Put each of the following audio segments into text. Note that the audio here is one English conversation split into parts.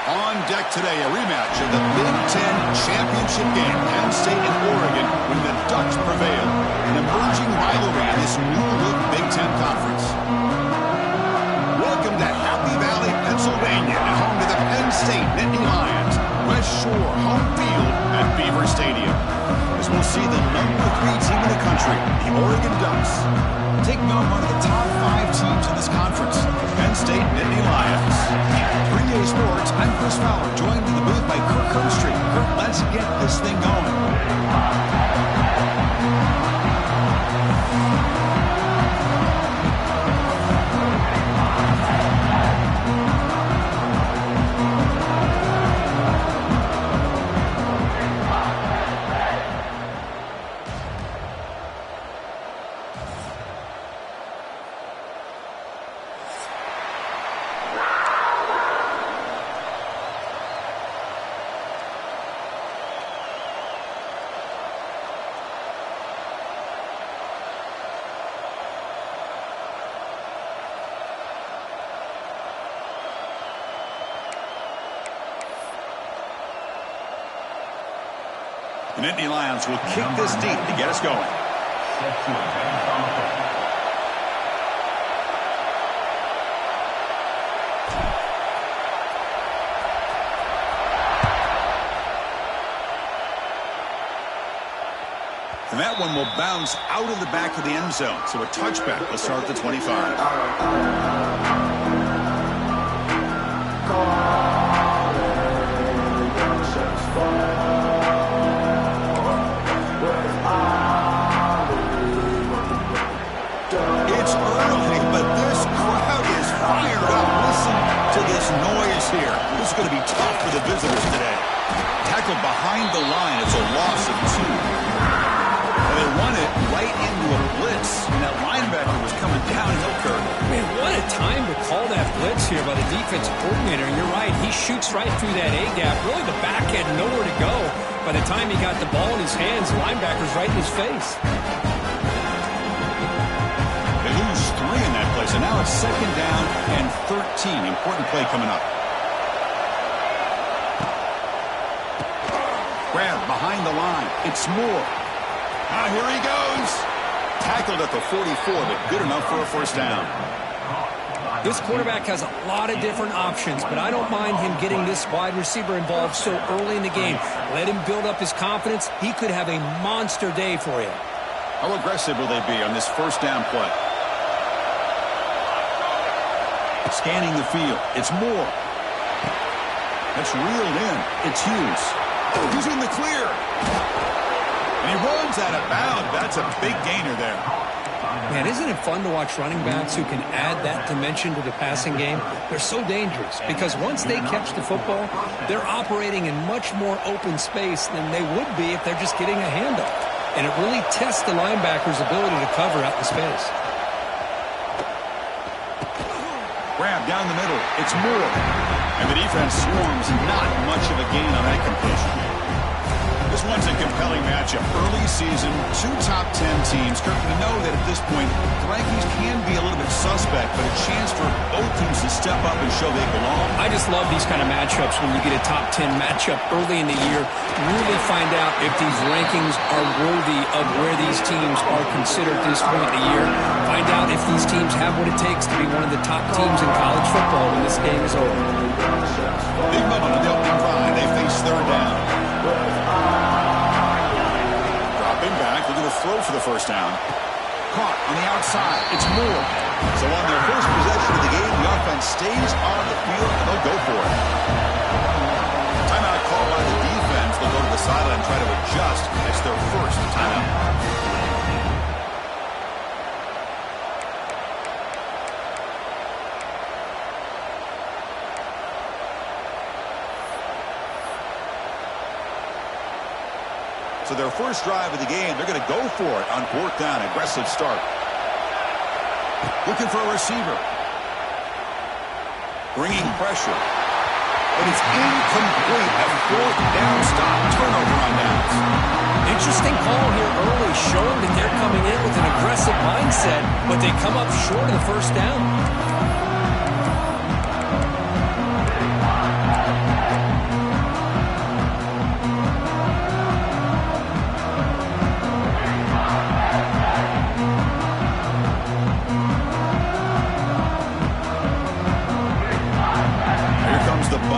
On deck today, a rematch of the Big Ten championship game. Penn State and Oregon when the Ducks prevail. An emerging rivalry in this new-look Big Ten conference. Welcome to Happy Valley, Pennsylvania, and home to the Penn State Nittany Lions. West Shore home field at Beaver Stadium. As we'll see the number 3 team in the country, the Oregon Ducks, taking on one of the top 5 teams in this conference, Penn State Nittany Lions. 3A Sports, I'm Chris Fowler, joined in the booth by Kirk Herbstreit. Kirk, let's get this thing going. The Nittany Lions will kick this deep to get us going. And that one will bounce out of the back of the end zone. So a touchback will start at the 25. This is going to be tough for the visitors today. Tackled behind the line. It's a loss of 2. And they run it right into a blitz. And that linebacker was coming downhill, Kirk. Man, what a time to call that blitz here by the defensive coordinator. And you're right, he shoots right through that A-gap. Really, the back had nowhere to go. By the time he got the ball in his hands, the linebacker's right in his face. They lose 3 in that play. So now it's 2nd down and 13. Important play coming up. Grab behind the line. It's Moore. Now here he goes. Tackled at the 44, but good enough for a first down. This quarterback has a lot of different options, but I don't mind him getting this wide receiver involved so early in the game. Let him build up his confidence. He could have a monster day for you. How aggressive will they be on this first down play? Scanning the field. It's Moore. That's reeled in. It's Hughes. He's in the clear. And he runs out of bounds. That's a big gainer there. Man, isn't it fun to watch running backs who can add that dimension to the passing game? They're so dangerous because once they catch the football, they're operating in much more open space than they would be if they're just getting a handoff. And it really tests the linebacker's ability to cover out the space. Grab down the middle. It's Moore. And the defense swarms. Not much of a gain on that completion. This one's a compelling matchup. Early season, 2 top 10 teams. Kirk, we know that at this point, the rankings can be a little bit suspect, but a chance for both teams to step up and show they belong. I just love these kind of matchups when you get a top 10 matchup early in the year. Really find out if these rankings are worthy of where these teams are considered at this point in the year. Find out if these teams have what it takes to be one of the top teams in college football when this game is over. Big moment on the opening drive. They face 3rd down. Dropping back, looking to throw for the first down. Caught on the outside. It's Moore. So on their first possession of the game, the offense stays on the field, and they'll go for it. Timeout call by the defense. They'll go to the sideline and try to adjust. It's their first timeout. So their first drive of the game, they're going to go for it on 4th down. Aggressive start. Looking for a receiver. Bringing pressure. But it's incomplete. A 4th down stop. Turnover on downs. Interesting call here early, showing that they're coming in with an aggressive mindset, but they come up short of the first down.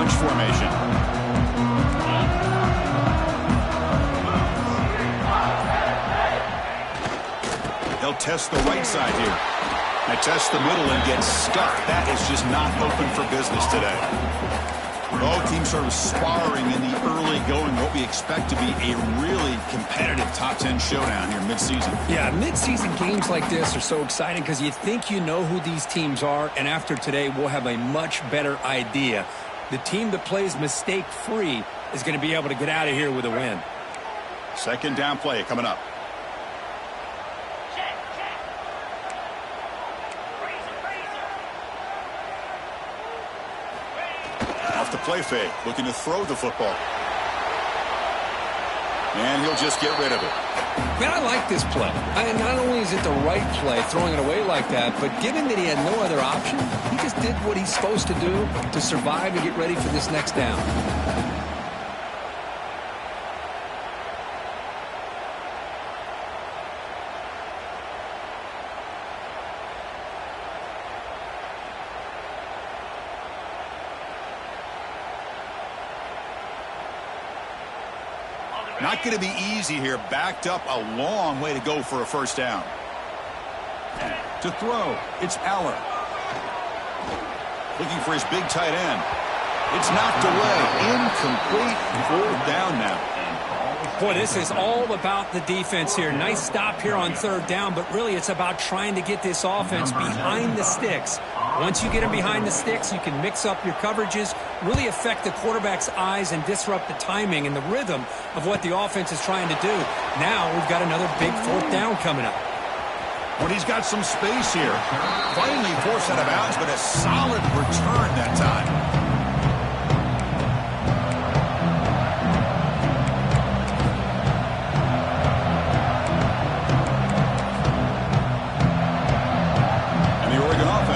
bunch formation. They'll test the right side here. They test the middle and get stuck. That is just not open for business today. Both teams sort of sparring in the early going, what we expect to be a really competitive top 10 showdown here mid-season. Yeah, mid-season games like this are so exciting because you think you know who these teams are, and after today we'll have a much better idea. The team that plays mistake-free is going to be able to get out of here with a win. Second down play coming up. Off the play fake, looking to throw the football. And he'll just get rid of it. Man, I like this play. Not only is it the right play, throwing it away like that, but given that he had no other option, he just did what he's supposed to do to survive and get ready for this next down. Not going to be easy here. Backed up a long way to go for a first down. To throw, it's Aller. Looking for his big tight end. It's knocked away. Incomplete. Fourth down now. Boy, this is all about the defense here. Nice stop here on third down, but really it's about trying to get this offense behind the sticks. Once you get them behind the sticks, you can mix up your coverages, really affect the quarterback's eyes and disrupt the timing and the rhythm of what the offense is trying to do. Now we've got another big fourth down coming up. When he's got some space here. Finally forced out of bounds, but a solid return that time.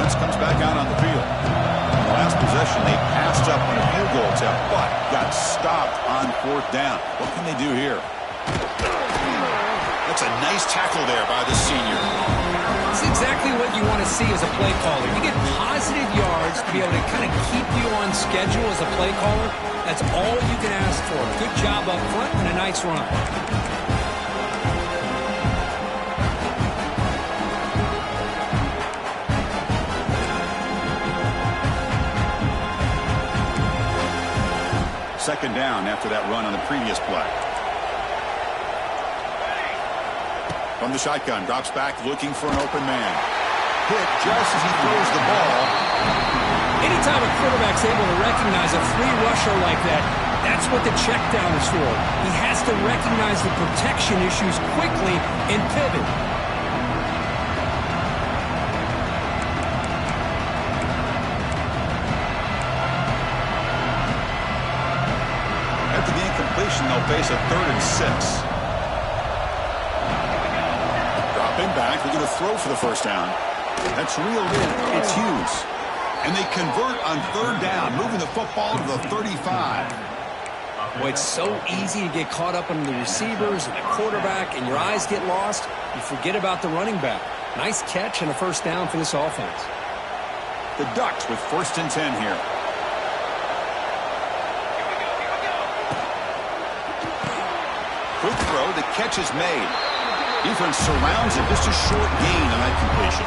Comes back out on the field. In the last possession, they passed up on a field goal attempt, but got stopped on fourth down. What can they do here? That's a nice tackle there by the senior. It's exactly what you want to see as a play caller. You get positive yards to be able to kind of keep you on schedule as a play caller. That's all you can ask for. Good job up front and a nice run. Second down after that run on the previous play. From the shotgun, drops back looking for an open man. Hit just as he throws the ball. Anytime a quarterback's able to recognize a free rusher like that, that's what the check down is for. He has to recognize the protection issues quickly and pivot. They'll face a 3rd and 6. Dropping back, they're going to throw for the first down. That's reeled in. It's Hughes. And they convert on third down, moving the football to the 35. Boy, it's so easy to get caught up in the receivers and the quarterback, and your eyes get lost. You forget about the running back. Nice catch and a first down for this offense. The Ducks with 1st and 10 here. Quick throw, the catch is made. Defense surrounds it, just a short gain on that completion.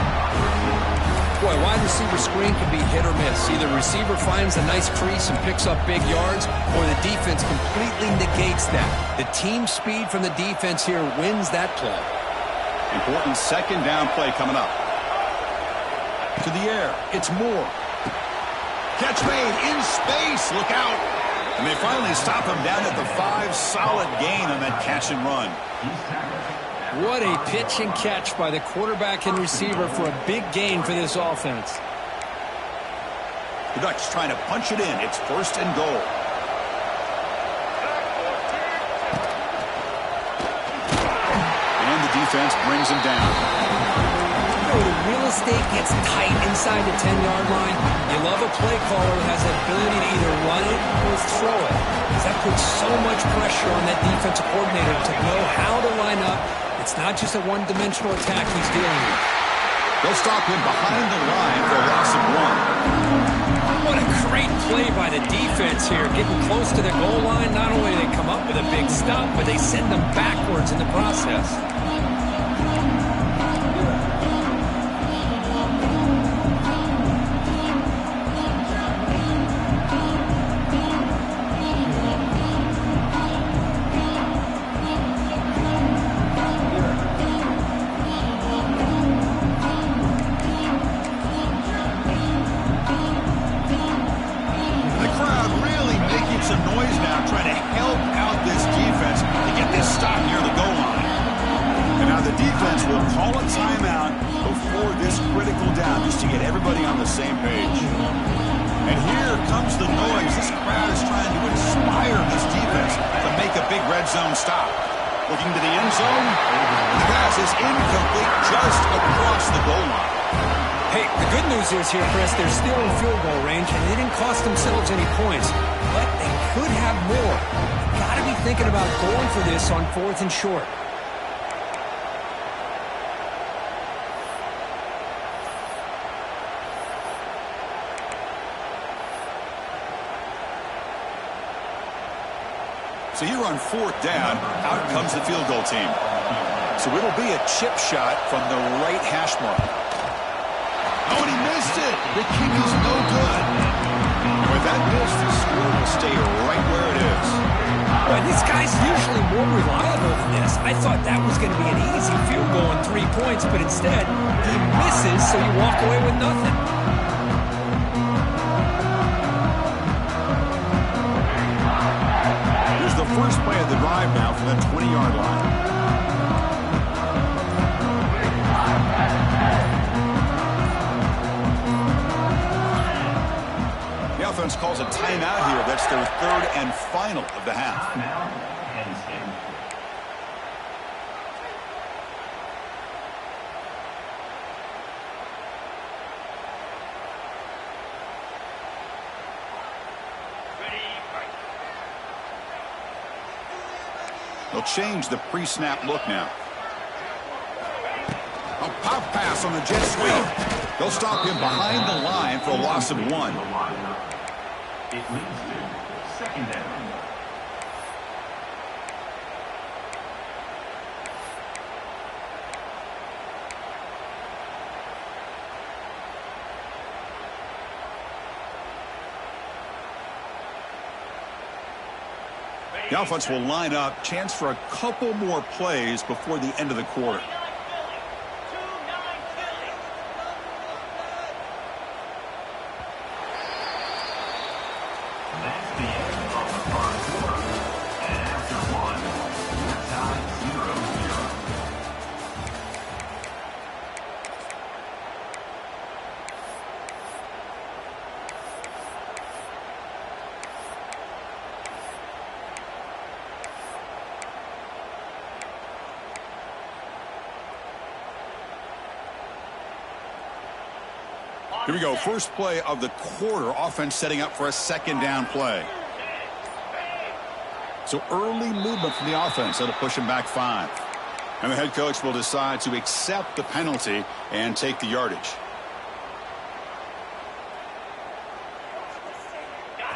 Boy, wide receiver screen can be hit or miss. Either receiver finds a nice crease and picks up big yards, or the defense completely negates that. The team speed from the defense here wins that play. Important second down play coming up. To the air, it's Moore. Catch made in space, look out. And they finally stop him down at the 5. Solid gain on that catch and run. What a pitch and catch by the quarterback and receiver for a big gain for this offense. The Ducks trying to punch it in. It's 1st and goal. And the defense brings him down. The real estate gets tight inside the 10-yard line. You love a play caller who has the ability to either run it or throw it, because that puts so much pressure on that defensive coordinator to know how to line up. It's not just a one-dimensional attack he's dealing with. They'll stop him behind the line for a loss of 1. What a great play by the defense here. Getting close to the goal line, not only do they come up with a big stop, but they send them backwards in the process. Zone stop. Looking to the end zone. The pass is incomplete just across the goal line. Hey, the good news is here, Chris, they're still in field goal range, and they didn't cost themselves any points, but they could have more. Got to be thinking about going for this on 4th and short. So here on 4th down, out comes the field goal team. So it'll be a chip shot from the right hash mark. Oh, and he missed it. The kick is no good. With that miss, the score will stay right where it is. Well, this guy's usually more reliable than this. I thought that was going to be an easy field goal and 3 points, but instead, he misses, so you walk away with nothing. The first play of the drive now from the 20-yard line. The offense calls a timeout here. That's their 3rd and final of the half. They'll change the pre-snap look now. A pop pass on the jet sweep. They'll stop him behind the line for a loss of 1. It leads to 2nd down. The offense will line up. Chance for a couple more plays before the end of the quarter. That's the end of the first quarter. And after one, we're tied 0-0. Here we go. First play of the quarter. Offense setting up for a 2nd down play. So early movement from the offense. That'll push him back 5. And the head coach will decide to accept the penalty and take the yardage.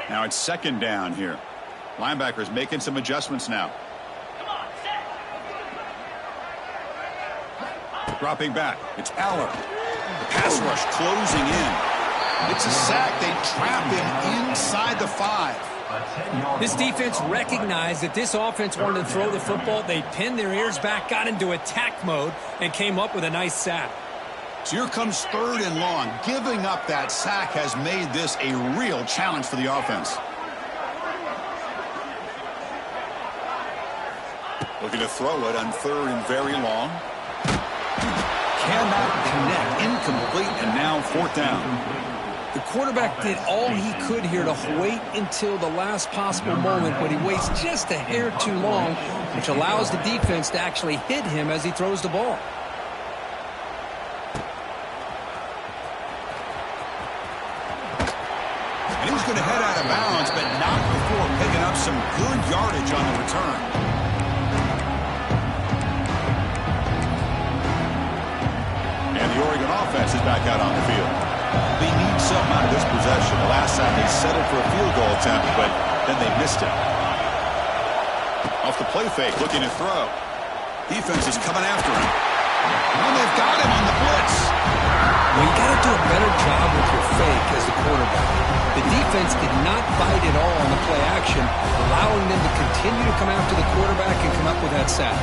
Now it's 2nd down here. Linebackers making some adjustments now. Dropping back. It's Aller. The pass rush closing in. It's a sack. They trap him inside the 5. This defense recognized that this offense wanted to throw the football. They pinned their ears back, got into attack mode, and came up with a nice sack. So here comes 3rd and long. Giving up that sack has made this a real challenge for the offense. Looking to throw it on 3rd and very long. Cannot connect. Incomplete, and now 4th down. The quarterback did all he could here to wait until the last possible moment, but he waits just a hair too long, which allows the defense to actually hit him as he throws the ball. And he's going to head out of bounds, but not before picking up some good yardage on the return. And the Oregon offense is back out on the field. They need something out of this possession. The last time they settled for a field goal attempt, but then they missed it. Off the play fake, looking to throw. Defense is coming after him. And they've got him on the blitz. Well, you got to do a better job with your fake as the quarterback. The defense did not bite at all on the play action, allowing them to continue to come after the quarterback and come up with that sack.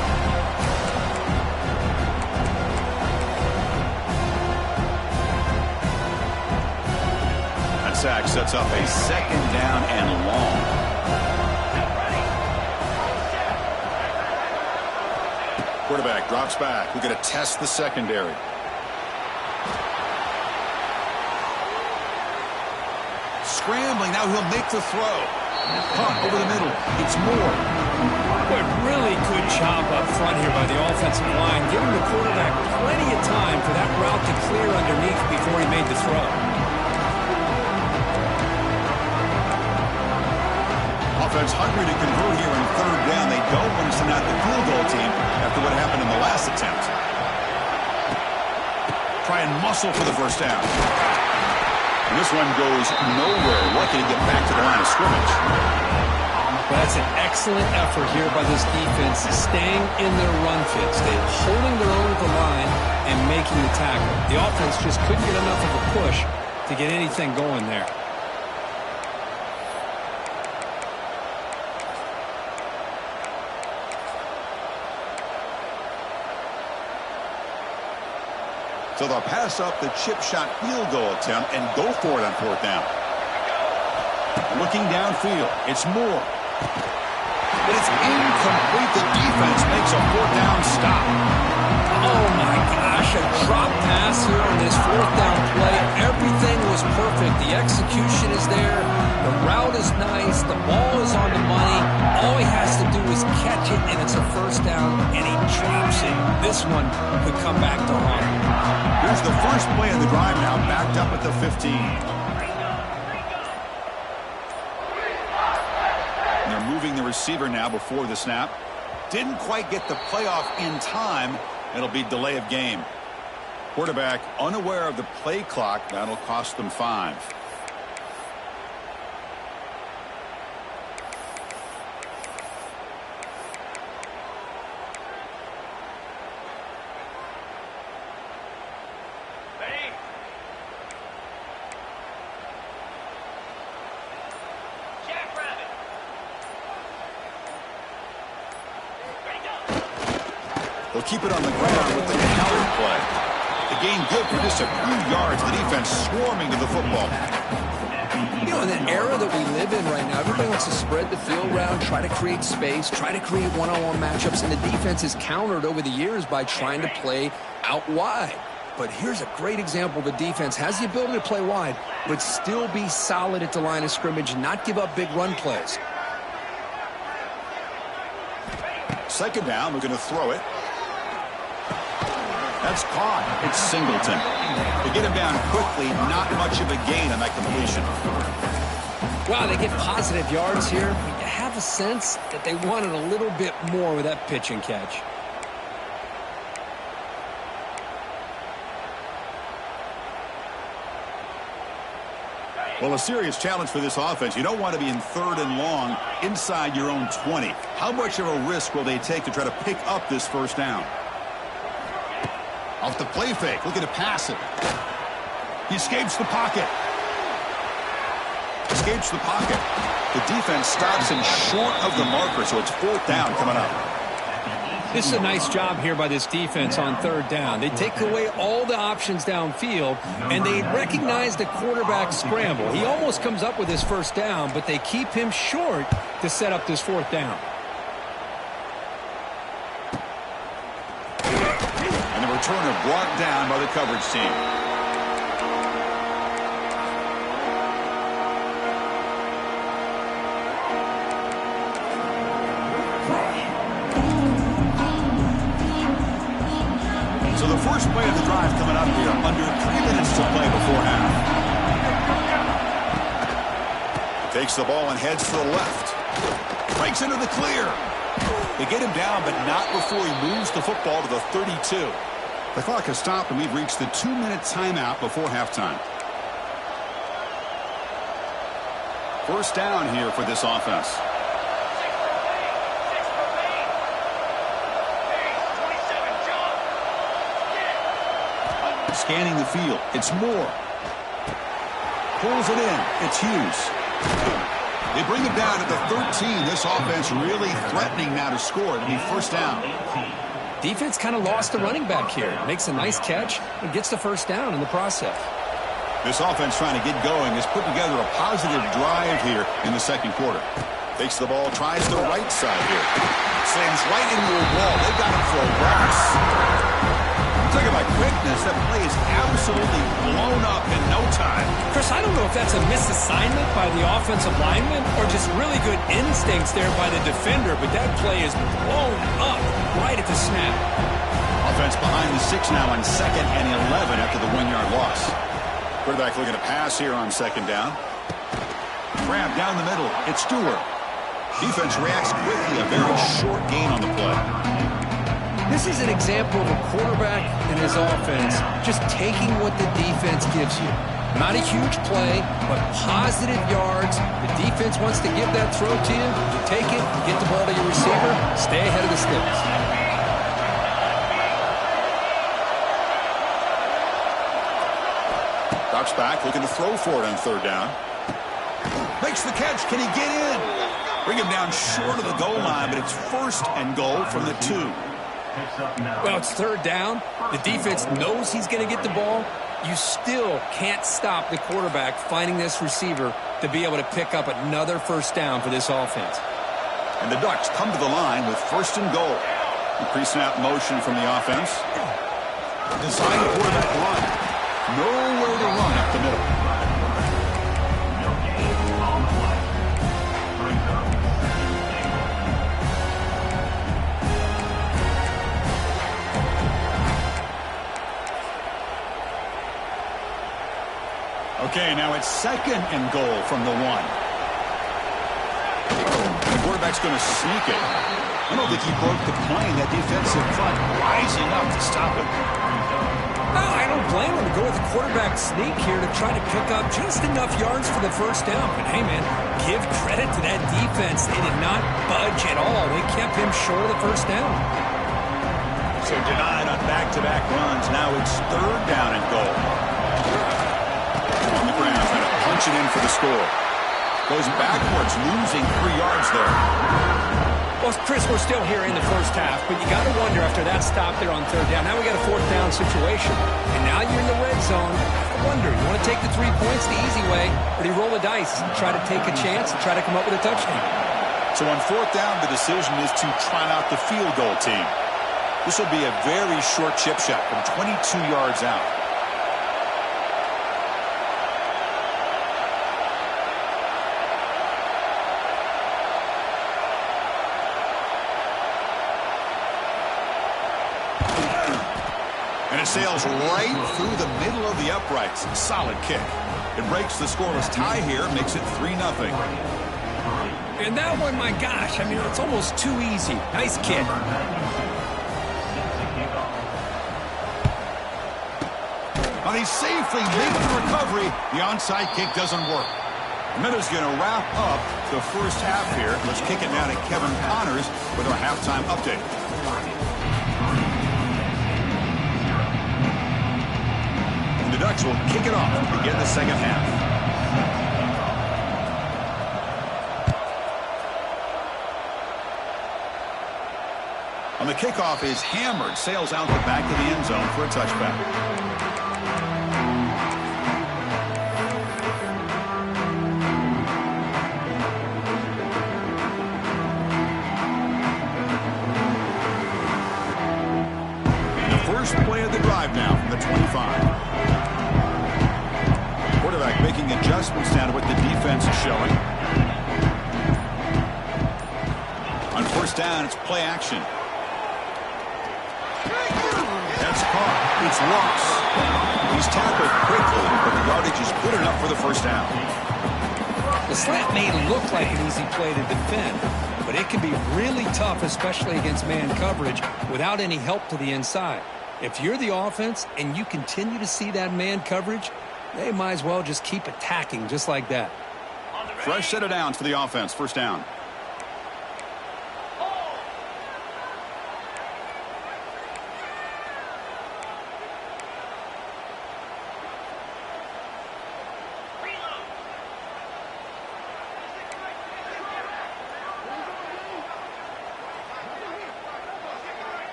That sack sets up a second down and long. Quarterback drops back. We're going to test the secondary. Scrambling. Now he'll make the throw. Punt over the middle. It's Moore. But really good job up front here by the offensive line, giving the quarterback plenty of time for that route to clear underneath before he made the throw. Offense hungry to convert here in third down. They don't want to send out the field goal team after what happened in the last attempt. Try and muscle for the first down. And this one goes nowhere. Lucky to get back to the line of scrimmage. Well, that's an excellent effort here by this defense, staying in their run fits. They're holding their own at the line and making the tackle. The offense just couldn't get enough of a push to get anything going there. So they'll pass up the chip shot field goal attempt and go for it on fourth down. Looking downfield, it's Moore. But it's incomplete. The defense makes a fourth down stop. Oh my gosh, a drop pass here on this fourth down play. Everything was perfect. The execution is there. The route is nice. The ball is on the money. All he has to do is catch it, and it's a first down, and he drops it. This one could come back to haunt him. Here's the first play of the drive now, backed up at the 15. They're moving the receiver now before the snap. Didn't quite get the playoff in time. It'll be delay of game. Quarterback unaware of the play clock. That'll cost them 5. They'll keep it on the ground with the counter play. The gain good for just a few yards. The defense swarming to the football. You know, in the era that we live in right now, everybody wants to spread the field around, try to create space, try to create one-on-one matchups, and the defense is countered over the years by trying to play out wide. But here's a great example. The defense has the ability to play wide, but still be solid at the line of scrimmage and not give up big run plays. Second down, we're going to throw it. That's caught. It's Singleton. They get him down quickly. Not much of a gain on that completion. Wow, they get positive yards here. You have a sense that they wanted a little bit more with that pitch and catch. Well, a serious challenge for this offense. You don't want to be in third and long inside your own 20. How much of a risk will they take to try to pick up this first down? Off the play fake, looking to pass it. He escapes the pocket. Escapes the pocket. The defense stops him short of the marker, so it's fourth down coming up. This is a nice job here by this defense on third down. They take away all the options downfield, and they recognize the quarterback scramble. He almost comes up with his first down, but they keep him short to set up this fourth down. And the returner brought down by the coverage team. So the first play of the drive coming up here, under 3 minutes to play before half. Takes the ball and heads to the left. Breaks into the clear. They get him down, but not before he moves the football to the 32. The clock has stopped, and we've reached the 2-minute timeout before halftime. First down here for this offense. Scanning the field. It's Moore. Pulls it in. It's Hughes. They bring it down at the 13. This offense really threatening now to score. It'll be first down. Defense kind of lost the running back here. Makes a nice catch and gets the first down in the process. This offense trying to get going has put together a positive drive here in the second quarter. Takes the ball, tries the right side here. Slams right into a wall. They got him for a loss. Talking about quickness, that play is absolutely blown up in no time. Chris, I don't know if that's a misassignment by the offensive lineman or just really good instincts there by the defender, but that play is blown up right at the snap. Offense behind the 6 now on 2nd and 11 after the 1-yard loss. Quarterback looking to pass here on 2nd down. Grab down the middle. It's Stewart. Defense reacts quickly. A very short gain on the play. This is an example of a quarterback and his offense just taking what the defense gives you. Not a huge play, but positive yards. The defense wants to give that throw to you. You take it, get the ball to your receiver, stay ahead of the sticks. Drops back, looking to throw for it on 3rd down. Makes the catch. Can he get in? Bring him down short of the goal line, but it's 1st and goal from the 2. Well, it's 3rd down. The defense knows he's going to get the ball. You still can't stop the quarterback finding this receiver to be able to pick up another first down for this offense. And the Ducks come to the line with 1st and goal. The pre-snap motion from the offense. Design quarterback run. Nowhere to run up the middle. Okay, now it's 2nd and goal from the 1. The quarterback's going to sneak it. I don't think he broke the plane. That defensive front rising up to stop it. No, I don't blame him to go with the quarterback sneak here to try to pick up just enough yards for the first down. But hey, man, give credit to that defense. They did not budge at all. They kept him short of the first down. So denied on back-to-back runs. Now it's 3rd down and goal. On the ground, trying to punch it in for the score. Goes backwards, losing 3 yards there. Well, Chris, we're still here in the first half, but you got to wonder after that stop there on 3rd down. Now we got a 4th down situation, and now you're in the red zone. I wonder, you want to take the 3 points the easy way, or do you roll the dice and try to take a chance and try to come up with a touchdown? So on 4th down, the decision is to try out the field goal team. This will be a very short chip shot from 22 yards out. And it sails right through the middle of the uprights. Solid kick. It breaks the scoreless tie here, makes it 3-0. And that one, my gosh, I mean, it's almost too easy. Nice kick. Well, he safely makes the recovery. The onside kick doesn't work. Minuta's going to wrap up the first half here. Let's kick it now to Kevin Connors with our halftime update. The Ducks will kick it off to begin the second half. On the kickoff is hammered, sails out the back of the end zone for a touchback. The first play of the drive now from the 25. Quarterback making adjustments now to what the defense is showing. On 1st down, it's play action. That's caught. It's lost. He's tackled quickly, but the yardage is good enough for the first down. The slant may look like an easy play to defend, but it can be really tough, especially against man coverage, without any help to the inside. If you're the offense and you continue to see that man coverage, they might as well just keep attacking just like that. Fresh set of downs for the offense. First down.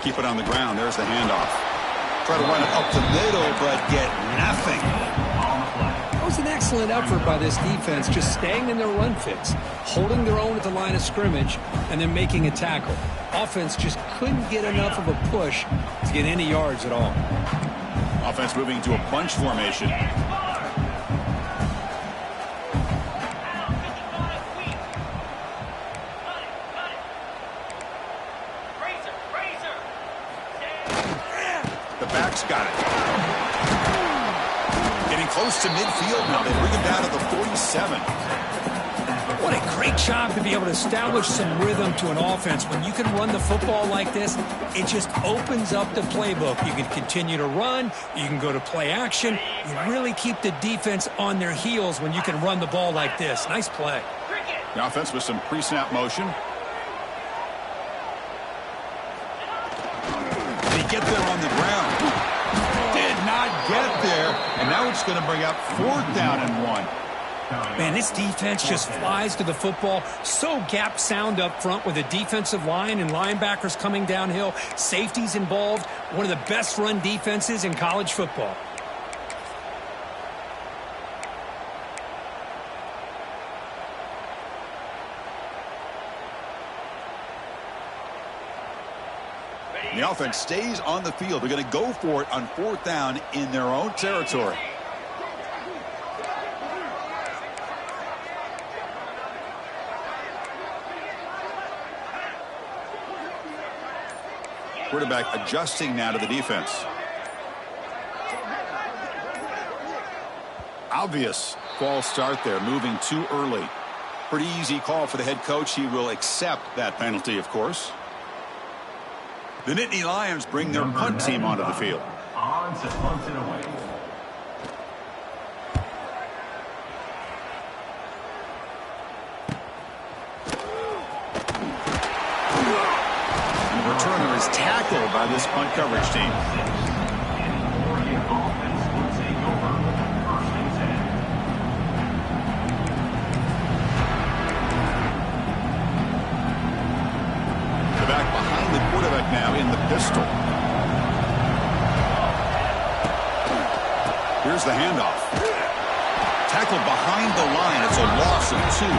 Keep it on the ground. There's the handoff. Try to run it up the middle, but get nothing. That was an excellent effort by this defense, just staying in their run fits, holding their own at the line of scrimmage, and then making a tackle. Offense just couldn't get enough of a push to get any yards at all. Offense moving to a bunch formation. The back's got it. Getting close to midfield now. They bring him down to the 47. What a great job to be able to establish some rhythm to an offense. When you can run the football like this, it just opens up the playbook. You can continue to run. You can go to play action. You really keep the defense on their heels when you can run the ball like this. Nice play. The offense with some pre-snap motion. Did he get there on the ground? Did not get there. And now it's going to bring up 4th down and 1. Man, this defense just flies to the football. So gap sound up front with a defensive line and linebackers coming downhill. Safeties involved. One of the best run defenses in college football. The offense stays on the field. They're going to go for it on 4th down in their own territory. Quarterback adjusting now to the defense. Obvious false start there, moving too early. Pretty easy call for the head coach. He will accept that penalty, of course. The Nittany Lions bring their punt team onto the field. On to punt it away. Returner is tackled by this punt coverage team. Oregon offense will take over. 1st and 10. The back behind the quarterback now in the pistol. Here's the handoff. Tackled behind the line. It's a loss of 2.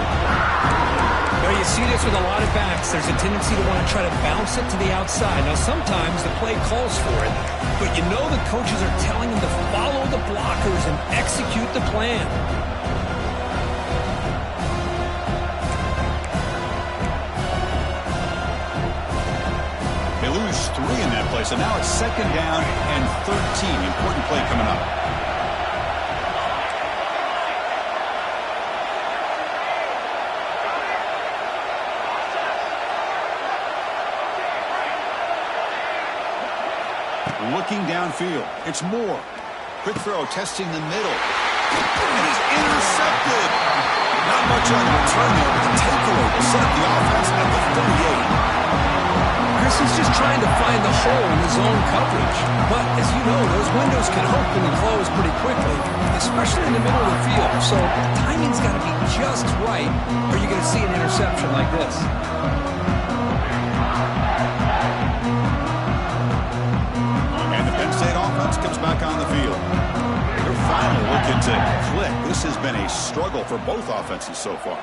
Well, you see this with a lot of backs. There's a tendency to want to try to bounce it to the outside. Now, sometimes the play calls for it, but you know the coaches are telling them to follow the blockers and execute the plan. They lose 3 in that play, so now it's 2nd down and 13. Important play coming up. Looking downfield. It's Moore. Quick throw, testing the middle. And he's intercepted. Not much on the return there, but the takeaway will set up the offense at the 38. Chris is just trying to find the hole in his own coverage. But, as you know, those windows can open and close pretty quickly, especially in the middle of the field. So, timing's got to be just right, or you're going to see an interception like this. Comes back on the field. They're finally looking to click. This has been a struggle for both offenses so far.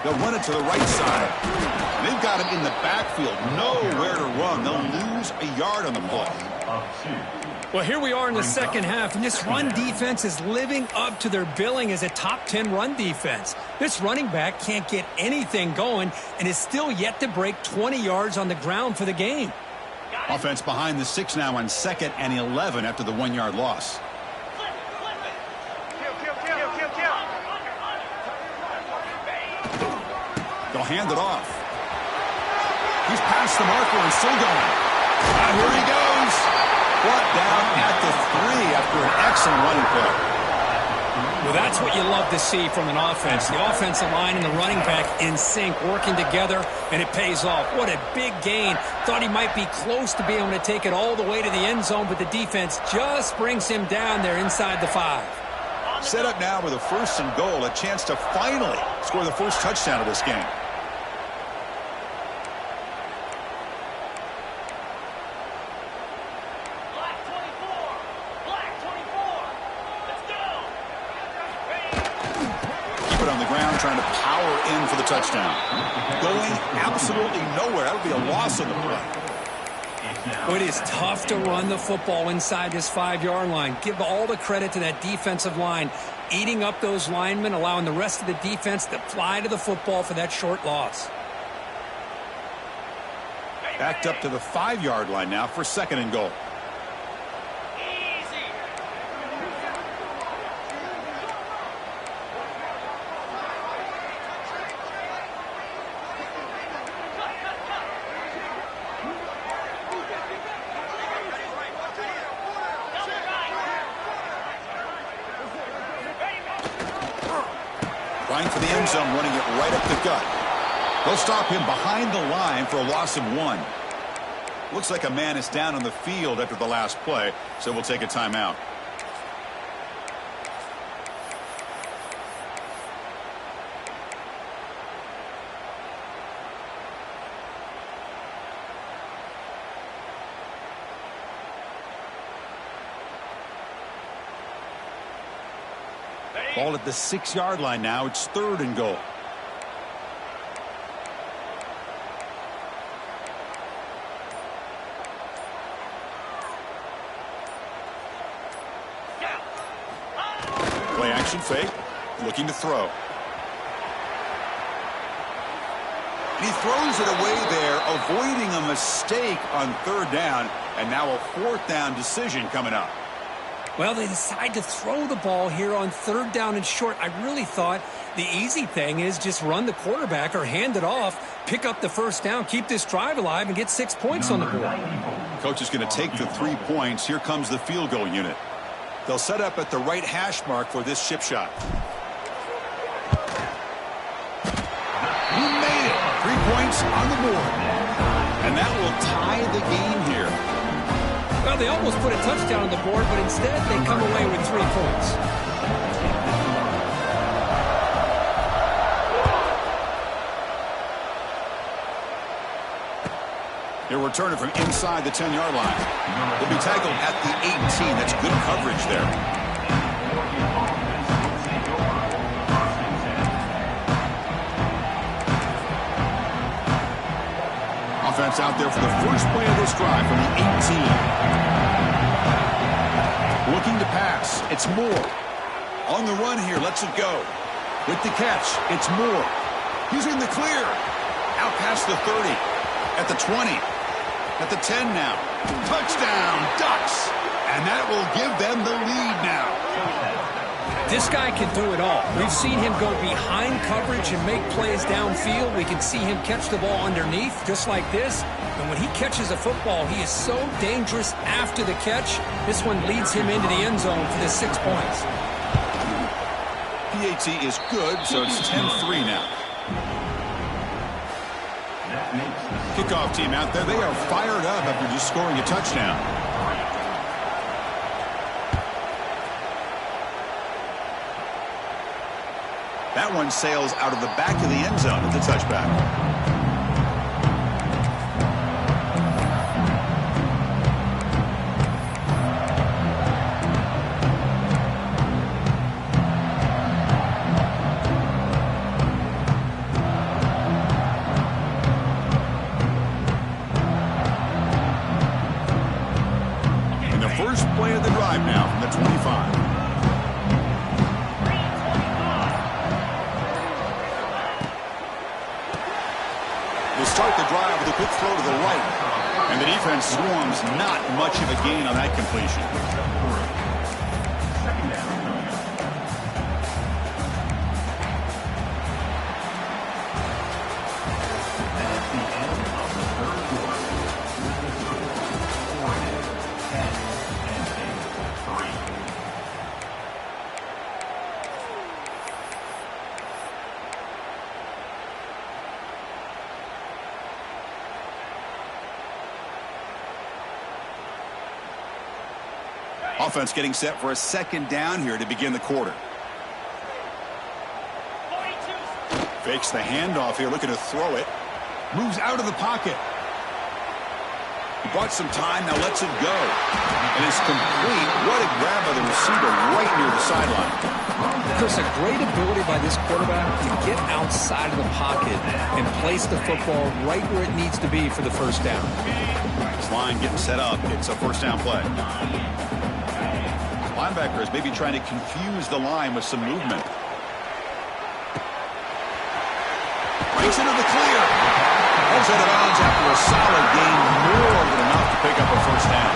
They'll run it to the right side. They've got him in the backfield. Nowhere to run. They'll lose a yard on the play. Well, here we are in the 2nd half, and this run defense is living up to their billing as a top 10 run defense. This running back can't get anything going and is still yet to break 20 yards on the ground for the game. Offense behind the 6 now on 2nd and 11 after the 1-yard loss. They'll hand it off. He's past the marker and still going. Here he goes. Brought down at the 3 after an excellent running play. Well, that's what you love to see from an offense. The offensive line and the running back in sync, working together, and it pays off. What a big gain. Thought he might be close to being able to take it all the way to the end zone, but the defense just brings him down there inside the 5. Set up now with a 1st and goal, a chance to finally score the first touchdown of this game. Trying to power in for the touchdown. Going absolutely nowhere. That would be a loss on the play. Well, it is tough to run the football inside this 5-yard line. Give all the credit to that defensive line, eating up those linemen, allowing the rest of the defense to fly to the football for that short loss. Backed up to the 5-yard line now for 2nd and goal. Trying for the end zone, running it right up the gut. They'll stop him behind the line for a loss of 1. Looks like a man is down on the field after the last play, so we'll take a timeout. Ball at the 6-yard line now. It's 3rd and goal. Play action fake. Looking to throw. And he throws it away there, avoiding a mistake on 3rd down. And now a 4th down decision coming up. Well, they decide to throw the ball here on 3rd down and short. I really thought the easy thing is just run the quarterback or hand it off, pick up the 1st down, keep this drive alive, and get 6 points on the board. Coach is going to take the 3 points. Here comes the field goal unit. They'll set up at the right hash mark for this chip shot. He made it. 3 points on the board. And that will tie the game here. Well, they almost put a touchdown on the board, but instead they come away with 3 points. He'll return it from inside the 10-yard line. He'll be tackled at the 18. That's good coverage there. Offense out there for the first play of this drive from the 18. Looking to pass. It's Moore. On the run here. Lets it go. With the catch. It's Moore. He's in the clear. Out past the 30. At the 20. At the 10 now. Touchdown, Ducks. And that will give them the lead now. This guy can do it all. We've seen him go behind coverage and make plays downfield. We can see him catch the ball underneath, just like this. And when he catches a football, he is so dangerous after the catch. This one leads him into the end zone for the 6 points. PAT is good, so it's 10-3 now. Kickoff team out there. They are fired up after just scoring a touchdown. That one sails out of the back of the end zone at the touchback. And the first play of the drive now from the 25. Start the drive with a quick throw to the right. And the defense swarms. Not much of a gain on that completion. Offense getting set for a second down here to begin the quarter. Fakes the handoff here, looking to throw it. Moves out of the pocket. He bought some time, now lets it go. And it's complete. What a grab by the receiver right near the sideline. Chris, a great ability by this quarterback to get outside of the pocket and place the football right where it needs to be for the first down. This line getting set up. It's a first down play. Linebackers maybe trying to confuse the line with some movement. Breaks into the clear. Heads out of bounds after a solid gain, more than enough to pick up a first down.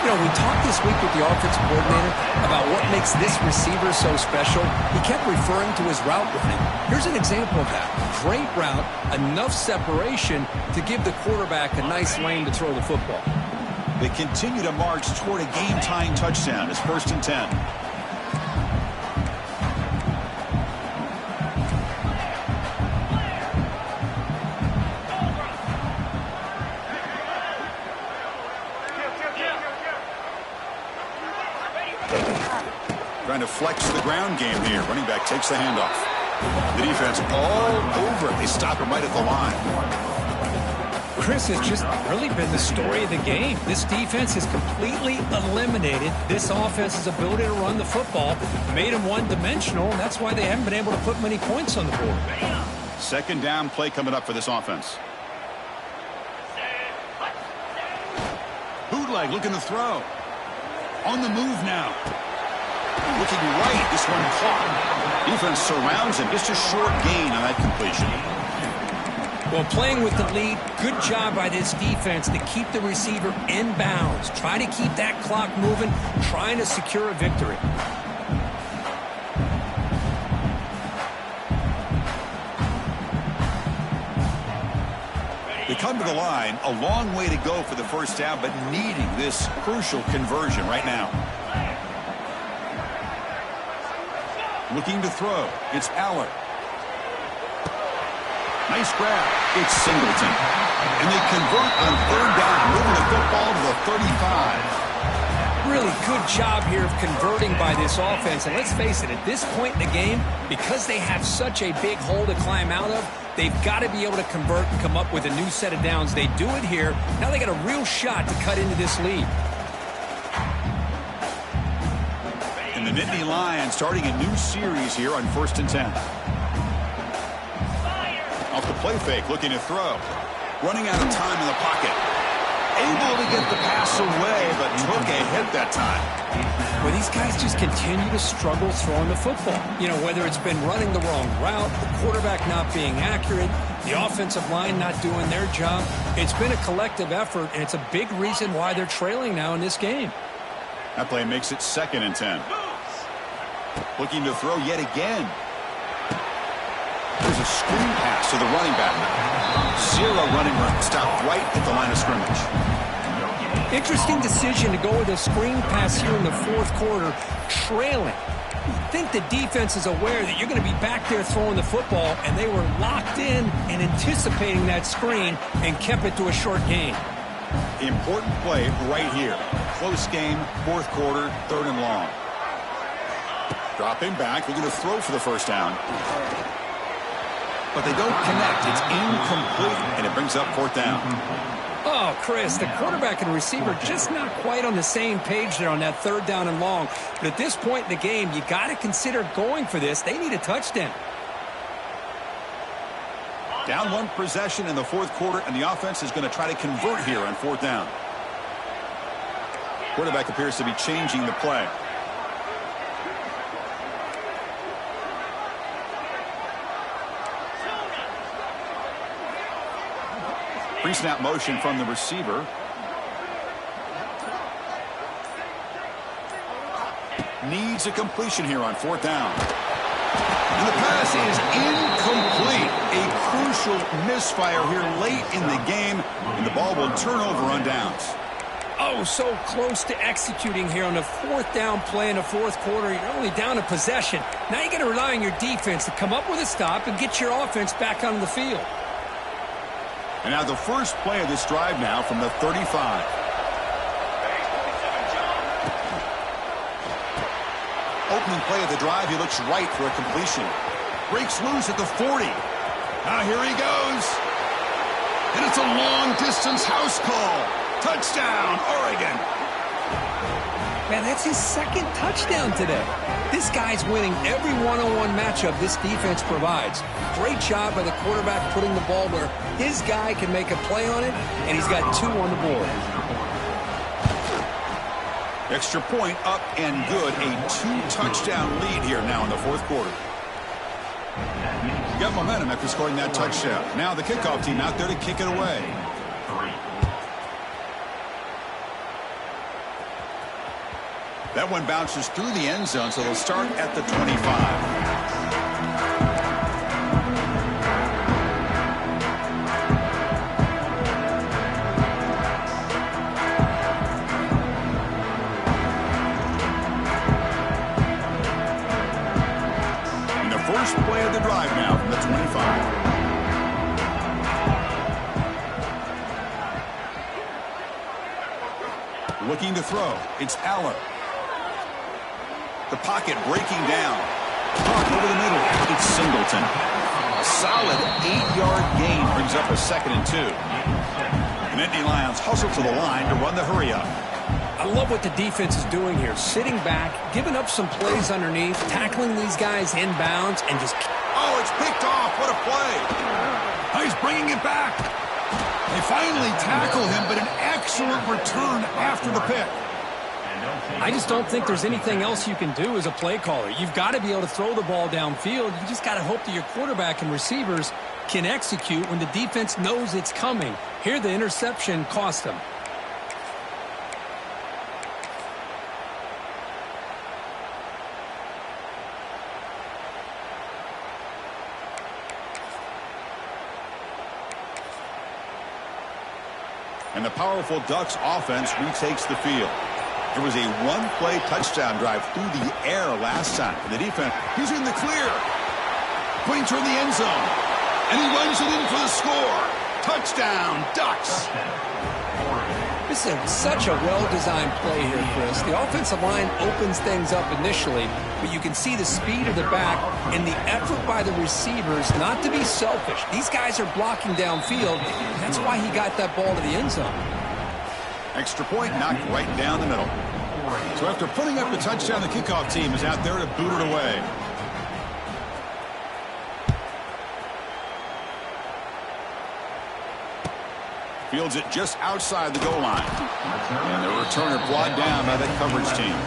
You know, we talked this week with the offensive coordinator about what makes this receiver so special. He kept referring to his route running. Here's an example of that. Great route, enough separation to give the quarterback a nice lane to throw the football. They continue to march toward a game-tying touchdown. It's 1st and 10. Trying to flex the ground game here. Running back takes the handoff. The defense all over it. They stop him right at the line. Chris, has just really been the story of the game. This defense has completely eliminated this offense's ability to run the football, made them one-dimensional, and that's why they haven't been able to put many points on the board. Second down play coming up for this offense. Bootleg looking to throw. On the move now. Looking right, this one caught. Defense surrounds him. Just a short gain on that completion. Well, playing with the lead, good job by this defense to keep the receiver in bounds. Try to keep that clock moving, trying to secure a victory. They come to the line, a long way to go for the first down, but needing this crucial conversion right now. Looking to throw. It's Aller. Nice grab. It's Singleton. And they convert on third down, moving the football to the 35. Really good job here of converting by this offense. And let's face it, at this point in the game, because they have such a big hole to climb out of, they've got to be able to convert and come up with a new set of downs. They do it here. Now they got a real shot to cut into this lead. And the Nittany Lions starting a new series here on 1st and 10. Off the play fake, looking to throw. Running out of time in the pocket. Able to get the pass away, but took a hit that time. Well, these guys just continue to struggle throwing the football. You know, whether it's been running the wrong route, the quarterback not being accurate, the offensive line not doing their job. It's been a collective effort, and it's a big reason why they're trailing now in this game. That play makes it 2nd and 10. Looking to throw yet again. There's a screen pass to the running back. Zero running room. Stopped right at the line of scrimmage. Interesting decision to go with a screen pass here in the 4th quarter, trailing. I think the defense is aware that you're going to be back there throwing the football, and they were locked in and anticipating that screen and kept it to a short gain. Important play right here. Close game, 4th quarter, 3rd and long. Dropping back, looking to throw for the first down. But they don't connect. It's incomplete, and it brings up 4th down. Oh, Chris, the quarterback and receiver just not quite on the same page there on that 3rd down and long. But at this point in the game, you got to consider going for this. They need a touchdown. Down 1 possession in the 4th quarter, and the offense is going to try to convert here on 4th down. Quarterback appears to be changing the play. Pre-snap motion from the receiver. Needs a completion here on 4th down. And the pass is incomplete. A crucial misfire here late in the game, and the ball will turn over on downs. Oh, so close to executing here on the 4th down play in the 4th quarter. You're only down a possession. Now you got to rely on your defense to come up with a stop and get your offense back on the field. And now the first play of this drive now from the 35. opening play of the drive, he looks right for a completion. Breaks loose at the 40. Now here he goes. And it's a long-distance house call. Touchdown, Oregon. Man, that's his second touchdown today. This guy's winning every one-on-one matchup this defense provides. Great job by the quarterback putting the ball where his guy can make a play on it, and he's got 2 on the board. Extra point up and good. A 2-touchdown lead here now in the fourth quarter. Got momentum after scoring that touchdown. Now the kickoff team out there to kick it away. That one bounces through the end zone, so they'll start at the 25. First play of the drive now from the 25. Looking to throw. It's Aller. The pocket breaking down. Caught over the middle. It's Singleton. A solid 8-yard gain brings up a 2nd and 2. The Nittany Lions hustle to the line to run the hurry up. I love what the defense is doing here. Sitting back, giving up some plays underneath, tackling these guys inbounds, and just... Oh, it's picked off. What a play. Oh, he's bringing it back. They finally tackle him, but an excellent return after the pick. I just don't think there's anything else you can do as a play caller. You've got to be able to throw the ball downfield. You just got to hope that your quarterback and receivers can execute when the defense knows it's coming. Here, the interception cost them. And the powerful Ducks offense retakes the field. There was a one-play touchdown drive through the air last time. And the defense, he's in the clear. Pointing toward the end zone. And he runs it in for the score. Touchdown, Ducks. This is such a well-designed play here, Chris. The offensive line opens things up initially, but you can see the speed of the back and the effort by the receivers not to be selfish. These guys are blocking downfield. That's why he got that ball to the end zone. Extra point knocked right down the middle. So after putting up the touchdown, the kickoff team is out there to boot it away. Fields it just outside the goal line. And the returner brought down by that coverage team.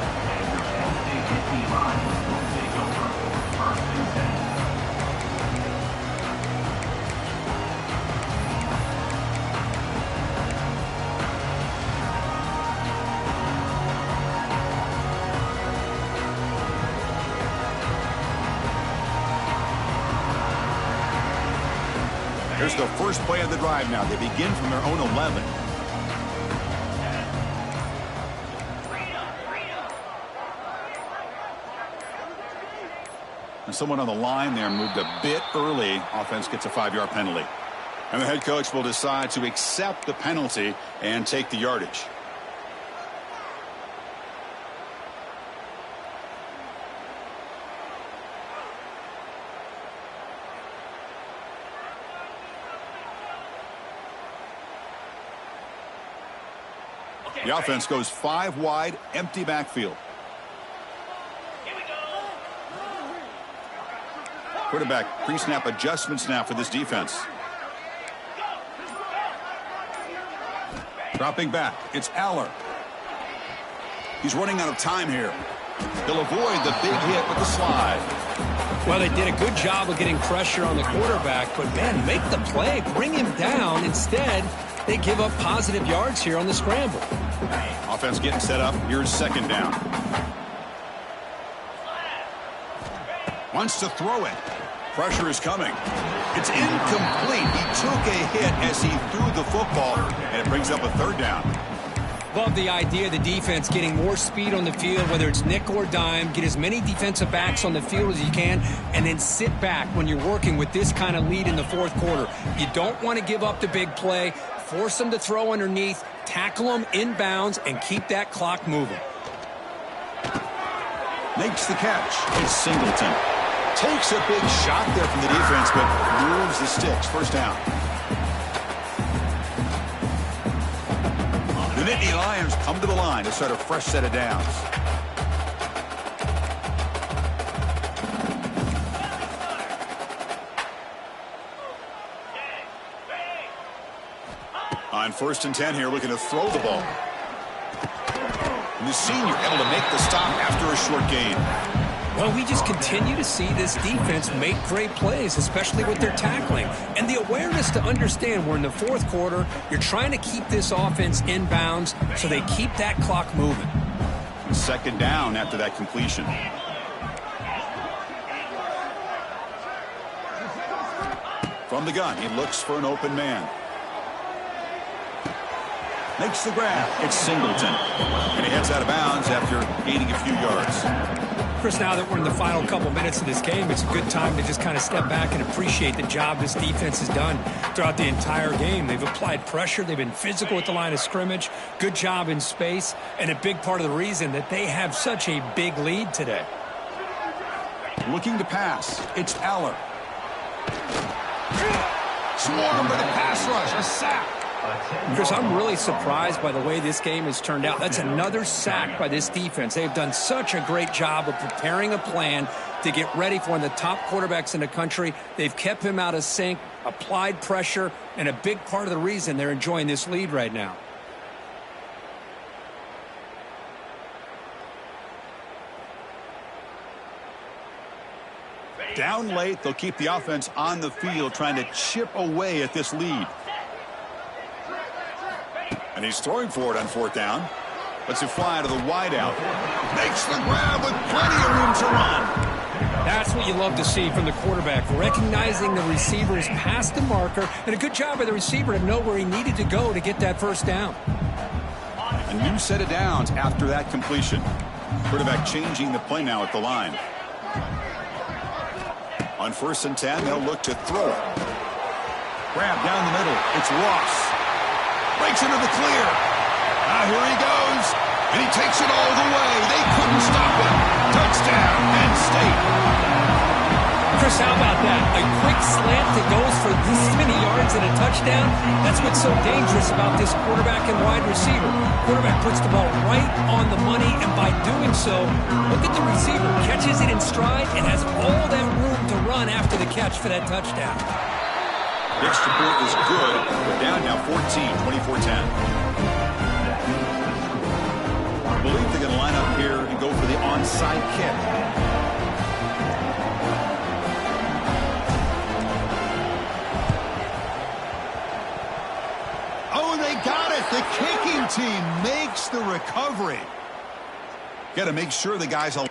Here's the first play of the drive now. They begin from their own 11. And someone on the line there moved a bit early. Offense gets a 5-yard penalty. And the head coach will decide to accept the penalty and take the yardage. The offense goes 5 wide, empty backfield. Quarterback pre-snap adjustments now for this defense. Dropping back, it's Aller. He's running out of time here. He'll avoid the big hit with the slide. Well, they did a good job of getting pressure on the quarterback, but, man, make the play, bring him down. Instead, they give up positive yards here on the scramble. Offense getting set up. Here's second down. Wants to throw it. Pressure is coming. It's incomplete. He took a hit as he threw the football, and it brings up a third down. Love the idea of the defense getting more speed on the field, whether it's nickel or dime. Get as many defensive backs on the field as you can, and then sit back when you're working with this kind of lead in the fourth quarter. You don't want to give up the big play. Force them to throw underneath, tackle them inbounds, and keep that clock moving. Makes the catch. It's Singleton. Takes a big shot there from the defense, but moves the sticks. First down. The Nittany Lions come to the line to start a fresh set of downs. On 1st and 10 here, looking to throw the ball. And the senior able to make the stop after a short gain. Well, we just continue to see this defense make great plays, especially with their tackling. And the awareness to understand we're in the 4th quarter, you're trying to keep this offense in bounds so they keep that clock moving. 2nd down after that completion. From the gun, he looks for an open man. Makes the grab. It's Singleton. And he heads out of bounds after gaining a few yards. Chris, now that we're in the final couple minutes of this game, it's a good time to just kind of step back and appreciate the job this defense has done throughout the entire game. They've applied pressure. They've been physical at the line of scrimmage. Good job in space. And a big part of the reason that they have such a big lead today. Looking to pass. It's Aller. Swarmed by the pass rush. A sack. Chris, I'm really surprised by the way this game has turned out. That's another sack by this defense. They've done such a great job of preparing a plan to get ready for one of the top quarterbacks in the country. They've kept him out of sync, applied pressure, and a big part of the reason they're enjoying this lead right now. Down late, they'll keep the offense on the field trying to chip away at this lead. And he's throwing for it on 4th down. Lets it fly to the wideout. Makes the grab with plenty of room to run. That's what you love to see from the quarterback, recognizing the receiver is past the marker, and a good job by the receiver to know where he needed to go to get that 1st down. A new set of downs after that completion. Quarterback changing the play now at the line. On 1st and 10, they'll look to throw it. Grab down the middle. It's Ross. Breaks into the clear. Now here he goes. And he takes it all the way. They couldn't stop him. Touchdown, Penn State. Chris, how about that? A quick slant that goes for this many yards and a touchdown. That's what's so dangerous about this quarterback and wide receiver. Quarterback puts the ball right on the money, and by doing so, look at the receiver. Catches it in stride and has all that room to run after the catch for that touchdown. The extra point is good. We're down now 14, 24-10. I believe they're going to line up here and go for the onside kick. Oh, they got it. The kicking team makes the recovery. Got to make sure the guys are...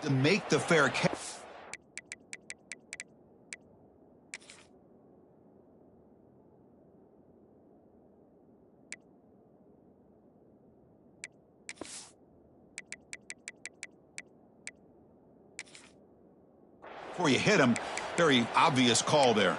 to make the fair catch. Before you hit him, very obvious call there.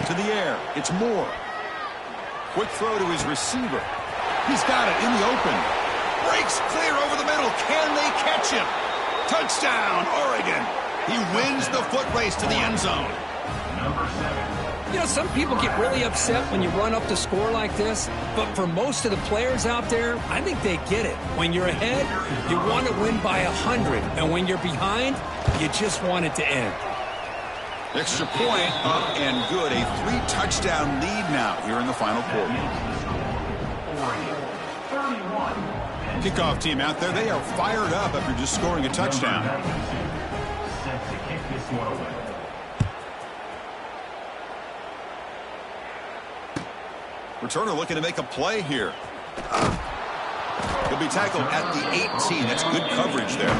To the air, it's Moore. Quick throw to his receiver. He's got it in the open. Breaks clear over the middle. Can they catch him? Touchdown, Oregon. He wins the foot race to the end zone. You know, some people get really upset when you run up the score like this, but for most of the players out there, I think they get it. When you're ahead, you want to win by 100, and when you're behind, you just want it to end. Extra point up and good. A 3-touchdown lead now here in the final quarter. Kickoff team out there. They are fired up after just scoring a touchdown. Returner looking to make a play here. The He'll be tackled at the 18. That's good coverage there.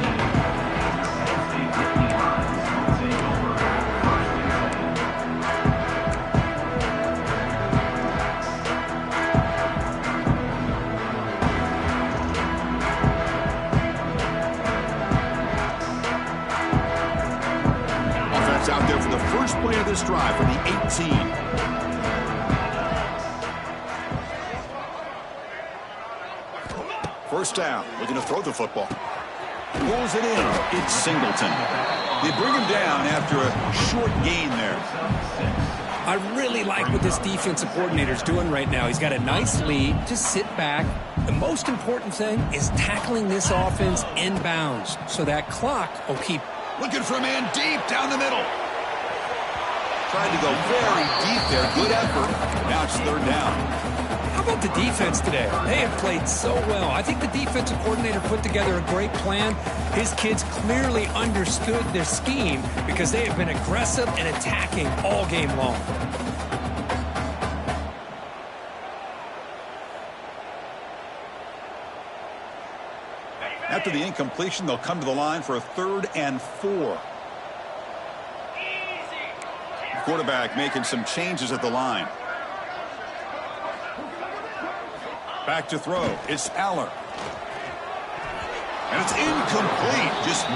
Out there for the first play of this drive for the 18. First down, looking to throw the football. Pulls it in. It's Singleton. They bring him down after a short gain there. I really like what this defensive coordinator is doing right now. He's got a nice lead. Just sit back. The most important thing is tackling this offense inbounds so that clock will keep. Looking for a man deep down the middle. Tried to go very deep there. Good effort. Now it's third down. How about the defense today? They have played so well. I think the defensive coordinator put together a great plan. His kids clearly understood their scheme because they have been aggressive and attacking all game long. After the incompletion, they'll come to the line for a 3rd and 4. Quarterback making some changes at the line. Back to throw. It's Aller. And it's incomplete. Just